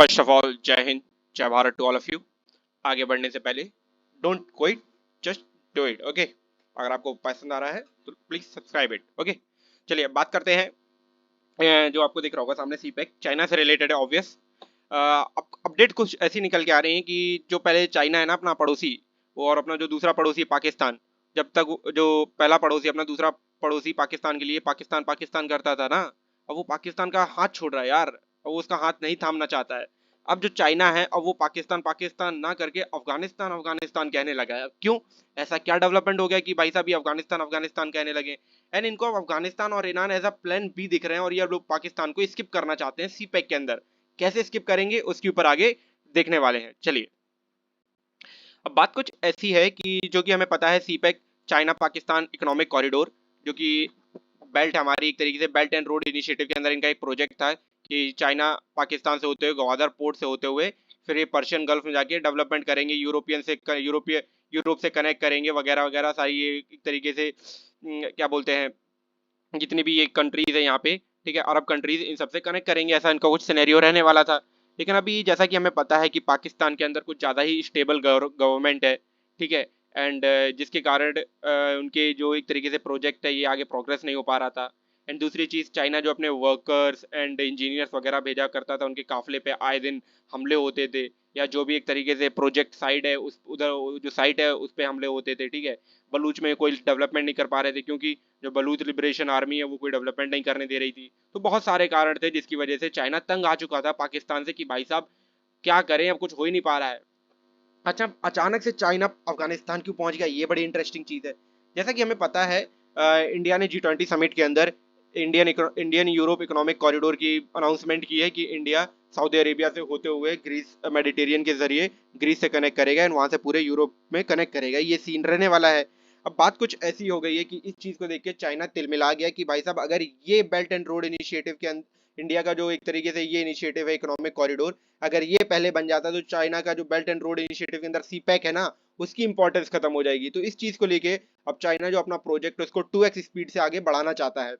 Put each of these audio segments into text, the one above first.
First of all Jai Hind, Jai Bharat to all of you. आगे बढ़ने से पहले don't quit, just do it. Okay, अगर आपको पसंद आ रहा है तो प्लीज सब्सक्राइब इट। ओके, चलिए अब बात करते हैं। जो आपको दिख रहा होगा सामने सीपेक चाइना से रिलेटेड है ऑब्वियस। अपडेट कुछ ऐसी निकल के आ रही है कि जो पहले चाइना है ना अपना पड़ोसी, वो और अपना जो दूसरा पड़ोसी पाकिस्तान, जब तक जो पहला पड़ोसी अपना दूसरा पड़ोसी पाकिस्तान के लिए पाकिस्तान पाकिस्तान करता था ना, अब वो पाकिस्तान का हाथ छोड़ रहा है यार। अब वो उसका हाथ नहीं थामना चाहता है। अब जो चाइना है अब वो पाकिस्तान पाकिस्तान ना करके अफगानिस्तान अफगानिस्तान कहने लगा है। क्यों? ऐसा क्या डेवलपमेंट हो गया कि भाई साहब ये अफगानिस्तान अफगानिस्तान कहने लगे? एंड इनको अब अफगानिस्तान और Iran as a plan B दिख रहे हैं और ये लोग पाकिस्तान को स्किप करना चाहते हैं सीपेक के अंदर। कैसे स्किप करेंगे उसके ऊपर आगे देखने वाले हैं। चलिए अब बात कुछ ऐसी है कि जो कि हमें पता है CPEC China Pakistan economic corridor, जो कि बेल्ट हमारी एक तरीके से बेल्ट एंड रोड इनिशिएटिव के अंदर इनका एक प्रोजेक्ट था कि चाइना पाकिस्तान से होते हुए ग्वादर पोर्ट से होते हुए फिर ये पर्शियन गल्फ में जाके डेवलपमेंट करेंगे, यूरोप से कनेक्ट करेंगे वगैरह वगैरह सारी ये एक तरीके से क्या बोलते हैं, जितनी भी ये कंट्रीज है यहाँ पे, ठीक है, अरब कंट्रीज, इन सबसे कनेक्ट करेंगे, ऐसा इनका कुछ सिनेरियो रहने वाला था। लेकिन अभी जैसा कि हमें पता है कि पाकिस्तान के अंदर कुछ ज़्यादा ही स्टेबल गवर्नमेंट है, ठीक है, एंड जिसके कारण उनके जो एक तरीके से प्रोजेक्ट है ये आगे प्रोग्रेस नहीं हो पा रहा था। एंड दूसरी चीज़, चाइना जो अपने वर्कर्स एंड इंजीनियर्स वगैरह भेजा करता था, उनके काफिले पे आए दिन हमले होते थे, या जो भी एक तरीके से प्रोजेक्ट साइड है उस उधर जो साइट है उस पर हमले होते थे, ठीक है। बलूच में कोई डेवलपमेंट नहीं कर पा रहे थे क्योंकि जो बलूच लिबरेशन आर्मी है वो कोई डेवलपमेंट नहीं करने दे रही थी। तो बहुत सारे कारण थे जिसकी वजह से चाइना तंग आ चुका था पाकिस्तान से कि भाई साहब क्या करें, अब कुछ हो ही नहीं पा रहा है। अच्छा, अचानक से चाइना अफगानिस्तान क्यों पहुंच गया, ये बड़ी इंटरेस्टिंग चीज है। जैसा कि हमें पता है इंडिया ने G20 समिट के अंदर इंडियन यूरोप इकोनॉमिक कॉरिडोर की अनाउंसमेंट की है कि इंडिया सऊदी अरेबिया से होते हुए ग्रीस मेडिटेरियन के जरिए ग्रीस से कनेक्ट करेगा एंड वहां से पूरे यूरोप में कनेक्ट करेगा। ये सीन रहने वाला है। अब बात कुछ ऐसी हो गई है कि इस चीज को देख के चाइना तिलमिला गया कि भाई साहब अगर ये बेल्ट एंड रोड इनिशिएटिव के अंदर इंडिया का जो एक तरीके से ये इनिशिएटिव है इकोनॉमिक कॉरिडोर, अगर ये पहले बन जाता तो चाइना का जो बेल्ट एंड रोड इनिशिएटिव के अंदर सीपैक है ना, उसकी इंपॉर्टेंस खत्म हो जाएगी। तो इस चीज को लेके अब चाइना जो अपना प्रोजेक्ट है उसको 2x स्पीड से आगे बढ़ाना चाहता है।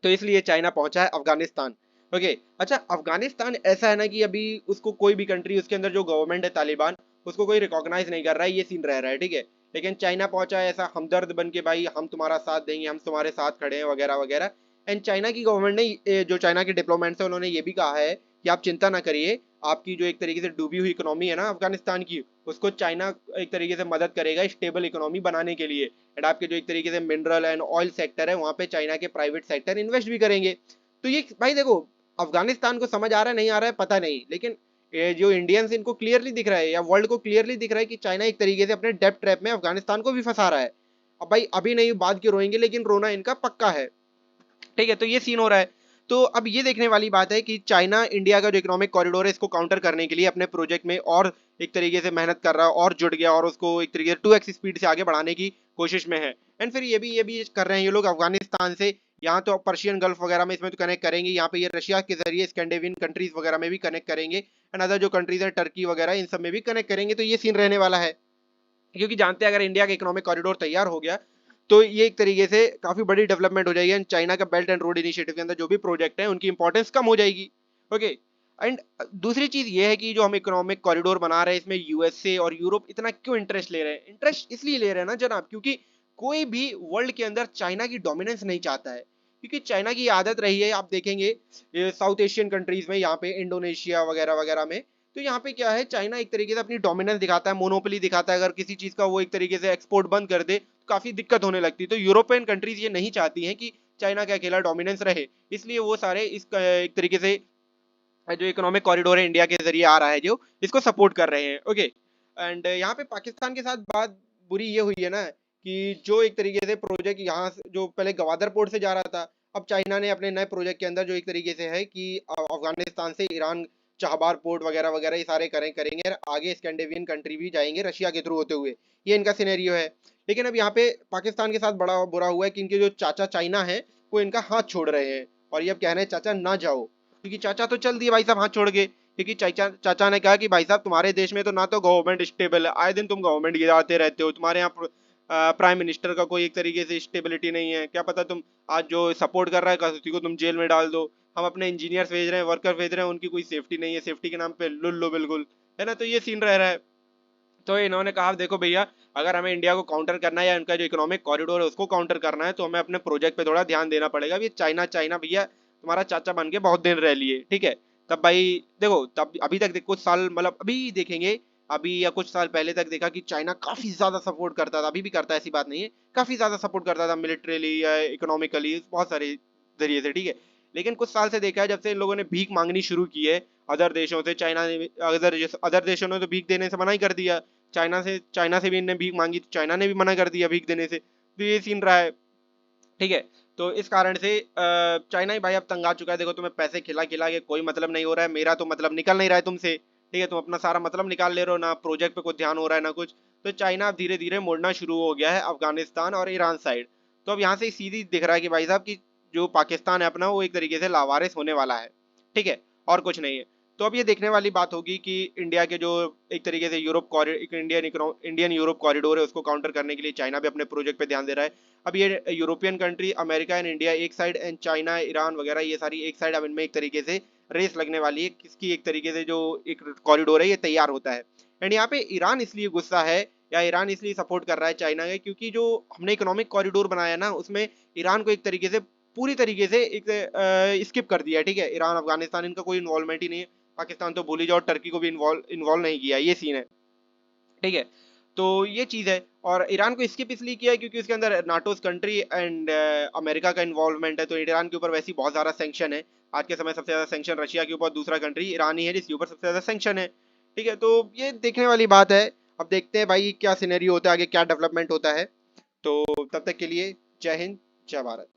तो इसलिए चाइना पहुंचा है अफगानिस्तान। ओके, अच्छा, अफगानिस्तान ऐसा है ना कि अभी उसको कोई भी कंट्री, उसके अंदर जो गवर्नमेंट है तालिबान, उसको कोई रिकॉग्नाइज नहीं कर रहा है, ये सीन रह रहा है, ठीक है। लेकिन चाइना पहुंचा है ऐसा हमदर्द बन के, भाई हम तुम्हारा साथ देंगे, हम तुम्हारे साथ खड़े हैं वगैरह वगैरह। एंड चाइना की गवर्नमेंट ने, जो चाइना के डिप्लोमेट्स है, उन्होंने ये भी कहा है कि आप चिंता ना करिए, आपकी जो एक तरीके से डूबी हुई इकोनॉमी है ना अफगानिस्तान की, उसको चाइना एक तरीके से मदद करेगा स्टेबल इकोनॉमी बनाने के लिए। एंड आपके जो एक तरीके से मिनरल एंड ऑयल सेक्टर है वहाँ पे चाइना के प्राइवेट सेक्टर इन्वेस्ट भी करेंगे। तो ये भाई देखो, अफगानिस्तान को समझ आ रहा है नहीं आ रहा है पता नहीं, लेकिन ये जो इंडियंस इनको क्लियरली दिख रहा है या वर्ल्ड को क्लियरली दिख रहा है कि चाइना एक तरीके से अपने डेप्ट ट्रैप में अफगानिस्तान को भी फंसा रहा है। अब भाई अभी नहीं बाद के रोएंगे, लेकिन रोना इनका पक्का है, ठीक है। तो ये सीन हो रहा है। तो अब ये देखने वाली बात है कि चाइना इंडिया का जो इकोनॉमिक कॉरिडोर है इसको काउंटर करने के लिए अपने प्रोजेक्ट में और एक तरीके से मेहनत कर रहा है और जुट गया और उसको एक तरीके से 2x स्पीड से आगे बढ़ाने की कोशिश में है। एंड फिर ये भी कर रहे हैं ये लोग अफगानिस्तान से, यहाँ तो पर्शियन गल्फ वगैरह में इसमें तो कनेक्ट करेंगे, यहाँ पे ये रशिया के जरिए स्कैंडिनेवियन कंट्रीज वगैरह में भी कनेक्ट करेंगे, एंड अदर जो कंट्रीज है टर्की वगैरह इन सब में भी कनेक्ट करेंगे। तो ये सीन रहने वाला है, क्योंकि जानते हैं अगर इंडिया का इकोनॉमिक कॉरिडोर तैयार हो गया तो ये एक तरीके से काफी बड़ी डेवलपमेंट हो जाएगी एंड चाइना का बेल्ट एंड रोड इनिशिएटिव के अंदर जो भी प्रोजेक्ट है उनकी इंपॉर्टेंस कम हो जाएगी। ओके, एंड दूसरी चीज ये है कि जो हम इकोनॉमिक कॉरिडोर बना रहे हैं इसमें यूएसए और यूरोप इतना क्यों इंटरेस्ट ले रहे हैं? इंटरेस्ट इसलिए ले रहे हैं ना जनाब, क्योंकि कोई भी वर्ल्ड के अंदर चाइना की डोमिनेंस नहीं चाहता है। क्योंकि चाइना की आदत रही है, आप देखेंगे साउथ एशियन कंट्रीज में, यहाँ पे इंडोनेशिया वगैरह वगैरह में, तो यहाँ पे क्या है, चाइना एक तरीके से अपनी डोमिनेंस दिखाता है, मोनोपोली दिखाता है। अगर किसी चीज का वो एक तरीके से एक्सपोर्ट बंद कर दे तो काफी दिक्कत होने लगती है। तो यूरोपियन कंट्रीज ये नहीं चाहती हैं कि चाइना का अकेला डोमिनेंस रहे, इसलिए वो सारे इस एक तरीके से जो इकोनॉमिक कॉरिडोर है इंडिया के जरिए आ रहा है जो, इसको सपोर्ट कर रहे हैं। ओके, एंड यहाँ पे पाकिस्तान के साथ बात बुरी ये हुई है ना कि जो एक तरीके से प्रोजेक्ट यहाँ जो पहले गवादर पोर्ट से जा रहा था, अब चाइना ने अपने नए प्रोजेक्ट के अंदर जो एक तरीके से है कि अफगानिस्तान से ईरान चाहबार पोर्ट वगैरह वगैरह ये सारे करेंगे और आगे स्कैंडिनेवियन कंट्री भी जाएंगे रशिया के थ्रू होते हुए, ये इनका सिनेरियो है। लेकिन अब यहाँ पे पाकिस्तान के साथ बड़ा बुरा हुआ है कि इनके जो चाचा चाइना है वो इनका हाथ छोड़ रहे हैं और ये अब कह रहे हैं चाचा ना जाओ, क्योंकि चाचा तो चल दिए भाई साहब हाथ छोड़ के, क्योंकि चाचा ने कहा कि भाई साहब तुम्हारे देश में तो ना तो गवर्नमेंट स्टेबल है, आए दिन तुम गवर्नमेंट गिराते रहते हो, तुम्हारे यहाँ प्राइम मिनिस्टर का कोई एक तरीके से स्टेबिलिटी नहीं है, क्या पता तुम आज जो सपोर्ट कर रहा है उसी को तुम जेल में डाल दो। हम अपने इंजीनियर्स भेज रहे हैं, वर्कर भेज रहे हैं, उनकी कोई सेफ्टी नहीं है, सेफ्टी के नाम पे लुल्लो बिल्कुल, है ना। तो ये सीन रह रहा है। तो इन्होंने कहा देखो भैया, अगर हमें इंडिया को काउंटर करना है या इनका जो इकोनॉमिक कॉरिडोर है उसको काउंटर करना है, तो हमें अपने प्रोजेक्ट पे थोड़ा ध्यान देना पड़ेगा। अभी चाइना चाइना भैया तुम्हारा चाचा बन के बहुत दिन रह लिए, ठीक है। तब भाई देखो, तब अभी तक कुछ साल मतलब अभी देखेंगे, अभी या कुछ साल पहले तक देखा कि चाइना काफी ज्यादा सपोर्ट करता था, अभी भी करता है ऐसी बात नहीं है, काफी ज्यादा सपोर्ट करता था मिलिट्रीली या इकोनॉमिकली, बहुत सारे जरिए से, ठीक है। लेकिन कुछ साल से देखा है जब से इन लोगों ने भीख मांगनी शुरू की है अदर देशों से, चाइना ने अदर देशों ने तो भीख देने से मना ही कर दिया, चाइना से भी इनने भीख मांगी तो चाइना ने भी मना कर दिया भीख देने से। तो ये सीन रहा है, ठीक है। तो इस कारण से चाइना ही भाई अब तंग आ चुका है। देखो तुम्हें पैसे खिला खिला के कोई मतलब नहीं हो रहा है, मेरा तो मतलब निकल नहीं रहा है तुमसे, ठीक है। तुम अपना सारा मतलब निकाल ले रहे हो, ना प्रोजेक्ट पे कुछ ध्यान हो रहा है ना कुछ। तो चाइना अब धीरे धीरे मुड़ना शुरू हो गया है अफगानिस्तान और ईरान साइड। तो अब यहाँ से सीधी दिख रहा है कि भाई साहब की जो पाकिस्तान है अपना, वो एक तरीके से लावारिस होने वाला है, ठीक है, और कुछ नहीं है। तो अब ये देखने वाली बात होगी कि इंडिया के जो एक तरीके से Europe corridor, Indian Europe corridor है, उसको काउंटर करने के लिए चाइना भी अपने प्रोजेक्ट पे ध्यान दे रहा है। अब ये European country, America and India एक साइड, एंड चाइना ईरान वगैरह ये सारी एक साइड, अब इनमें एक तरीके से रेस लगने वाली है किसकी एक तरीके से जो एक कॉरिडोर है ये तैयार होता है। एंड यहाँ पे ईरान इसलिए गुस्सा है या ईरान इसलिए सपोर्ट कर रहा है चाइना के, क्योंकि जो हमने इकोनॉमिक कॉरिडोर बनाया ना उसमें ईरान को एक तरीके से पूरी तरीके से एक स्किप कर दिया है, ठीक है। ईरान अफगानिस्तान इनका कोई इन्वॉल्वमेंट ही नहीं है, पाकिस्तान तो भूल ही जाओ, टर्की को भी इन्वॉल्व नहीं किया, ये सीन है, ठीक है। तो ये चीज़ है। और ईरान को स्किप इसलिए किया है क्योंकि उसके अंदर नाटोस कंट्री एंड अमेरिका का इन्वॉल्वमेंट है, तो ईरान के ऊपर वैसे ही बहुत ज़्यादा सेंक्शन है। आज के समय सबसे ज़्यादा सेंक्शन रशिया के ऊपर, दूसरा कंट्री ईरान ही है जिसके ऊपर सबसे ज़्यादा सेंक्शन है, ठीक है। तो ये देखने वाली बात है। अब देखते हैं भाई क्या सिनेरियो होता है आगे, क्या डेवलपमेंट होता है। तो तब तक के लिए जय हिंद, जय भारत।